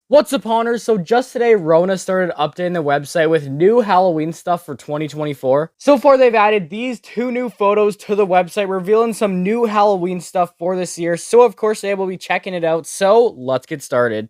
What's up, Honors? So just today, Rona started updating the website with new Halloween stuff for 2024. So far, they've added these two new photos to the website, revealing some new Halloween stuff for this year. So of course, they will be checking it out. So let's get started.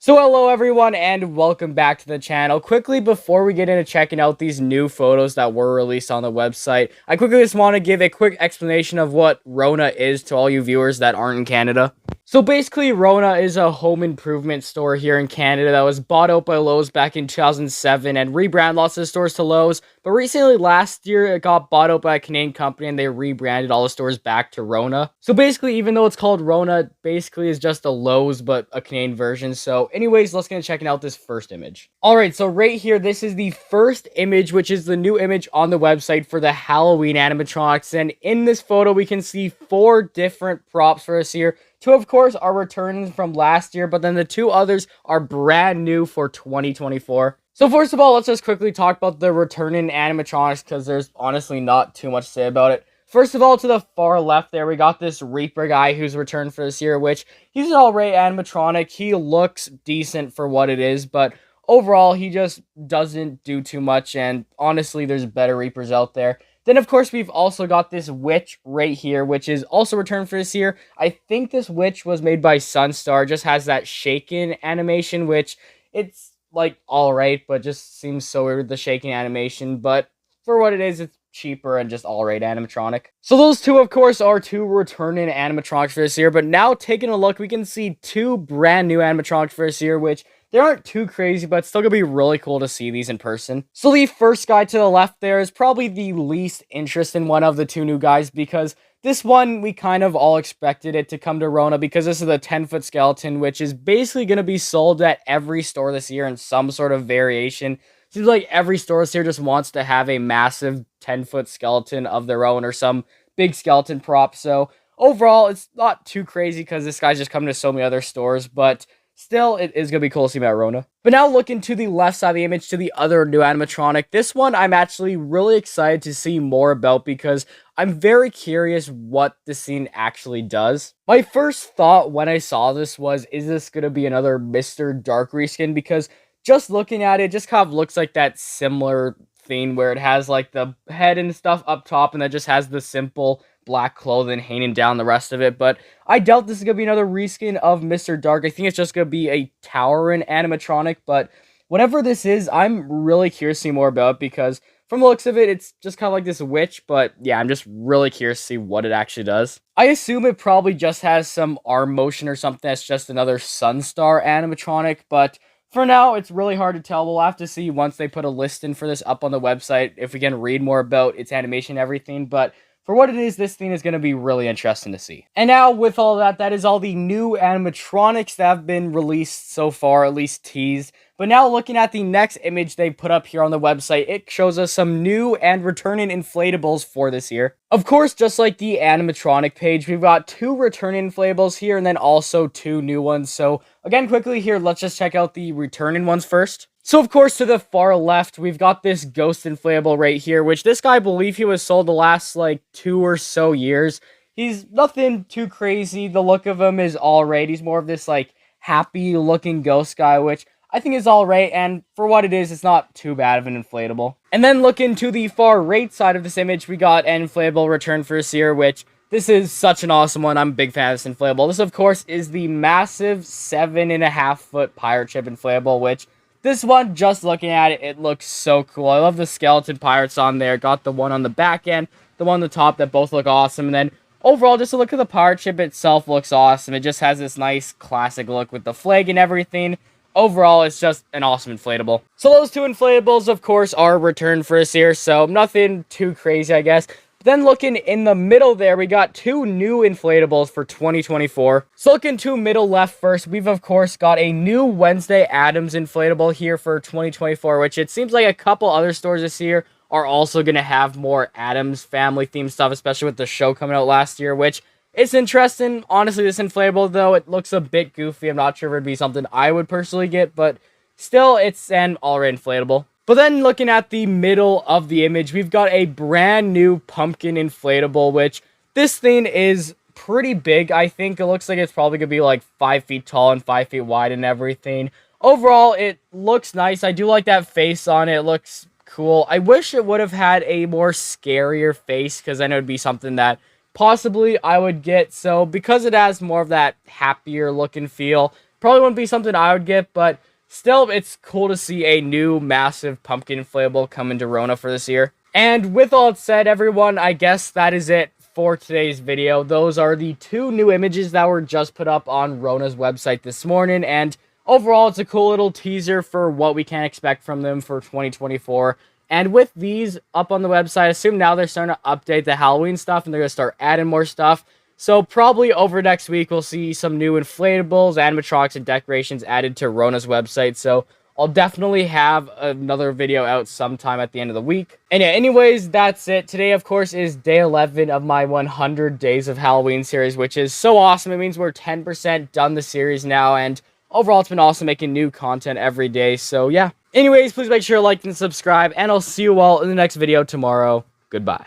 So hello everyone and welcome back to the channel. Quickly, before we get into checking out these new photos that were released on the website, I quickly just want to give a quick explanation of what RONA is to all you viewers that aren't in Canada. So basically, RONA is a home improvement store here in Canada that was bought out by Lowe's back in 2007 and rebranded lots of stores to Lowe's. But recently, last year, it got bought out by a Canadian company and they rebranded all the stores back to RONA. So basically, even though it's called RONA, basically is just a Lowe's but a Canadian version. So anyways, let's get checking out this first image. Alright, so right here, this is the first image, which is the new image on the website for the Halloween animatronics. And in this photo, we can see 4 different props for us here. 2, of course, are returns from last year, but then the 2 others are brand new for 2024. So first of all, let's just quickly talk about the returning animatronics, because there's honestly not too much to say about it. First of all, to the far left there, we got this Reaper guy who's returned for this year, which he's an alright animatronic. He looks decent for what it is, but overall, he just doesn't do too much, and honestly, there's better Reapers out there. Then, of course, we've also got this witch right here, which is also returned for this year. I think this witch was made by Sunstar. Just has that shaken animation, which it's, like, alright, but just seems so weird with the shaking animation. But for what it is, it's cheaper and just alright animatronic. So those 2, of course, are 2 returning animatronics for this year. But now, taking a look, we can see 2 brand new animatronics for this year, which they aren't too crazy, but it's still gonna be really cool to see these in person. So the first guy to the left there is probably the least interesting one of the 2 new guys, because this one, we kind of all expected it to come to RONA, because this is a 10-foot skeleton, which is basically going to be sold at every store this year in some sort of variation. Seems like every store this year just wants to have a massive 10-foot skeleton of their own, or some big skeleton prop. So overall, it's not too crazy, because this guy's just coming to so many other stores, but still, it is going to be cool to see him at RONA. But now looking to the left side of the image, to the other new animatronic. This one I'm actually really excited to see more about, because I'm very curious what the scene actually does. My first thought when I saw this was, is this going to be another Mr. Dark reskin? Because just looking at it, just kind of looks like that similar thing where it has like the head and stuff up top, and then just has the simple black clothing hanging down the rest of it. But I doubt this is going to be another reskin of Mr. Dark. I think it's just going to be a towering animatronic, but whatever this is, I'm really curious to see more about it, because from the looks of it, it's just kind of like this witch. But yeah, I'm just really curious to see what it actually does. I assume it probably just has some arm motion or something that's just another Sunstar animatronic, but for now, it's really hard to tell. We'll have to see once they put a listing for this up on the website, if we can read more about its animation and everything. But for what it is, this thing is going to be really interesting to see. And now, with all that, that is all the new animatronics that have been released so far, at least teased. But now, looking at the next image they put up here on the website, it shows us some new and returning inflatables for this year. Of course, just like the animatronic page, we've got 2 returning inflatables here, and then also 2 new ones. So again, quickly here, let's just check out the returning ones first. So, of course, to the far left, we've got this ghost inflatable right here, which this guy, I believe he was sold the last, like, 2 or so years. He's nothing too crazy. The look of him is alright. He's more of this, like, happy-looking ghost guy, which I think is alright, and for what it is, it's not too bad of an inflatable. And then looking to the far right side of this image, we got an inflatable return for this year, which this is such an awesome one. I'm a big fan of this inflatable. This, of course, is the massive 7.5-foot pirate ship inflatable, which this one, just looking at it, it looks so cool. I love the skeleton pirates on there. Got the one on the back end, the one on the top, that both look awesome. And then overall, just a look at the pirate ship itself looks awesome. It just has this nice classic look with the flag and everything. Overall, it's just an awesome inflatable. So those 2 inflatables, of course, are returned for this year, so nothing too crazy, I guess. Then looking in the middle there, we got 2 new inflatables for 2024. So looking to middle left first, we've of course got a new Wednesday Addams inflatable here for 2024, which it seems like a couple other stores this year are also going to have more Addams family themed stuff, especially with the show coming out last year, which It's interesting. Honestly, this inflatable, though, it looks a bit goofy. I'm not sure if it'd be something I would personally get, but still, it's an alright inflatable. But then looking at the middle of the image, we've got a brand new pumpkin inflatable, which this thing is pretty big. I think it looks like it's probably going to be like 5 feet tall and 5 feet wide and everything. Overall, it looks nice. I do like that face on it. It looks cool. I wish it would have had a more scarier face, because I know it'd be something that possibly I would get. So because it has more of that happier look and feel, probably wouldn't be something I would get, but still, it's cool to see a new massive pumpkin inflatable come into RONA for this year. And with all said, everyone, I guess that is it for today's video. Those are the 2 new images that were just put up on RONA's website this morning, and overall, it's a cool little teaser for what we can expect from them for 2024. And with these up on the website, I assume now they're starting to update the Halloween stuff, and they're going to start adding more stuff. So probably over next week, we'll see some new inflatables, animatronics, and decorations added to RONA's website. So I'll definitely have another video out sometime at the end of the week. And yeah, anyways, that's it. Today, of course, is day 11 of my 100 Days of Halloween series, which is so awesome. It means we're 10% done the series now, and overall, it's been awesome making new content every day. So yeah. Anyways, please make sure to like and subscribe, and I'll see you all in the next video tomorrow. Goodbye.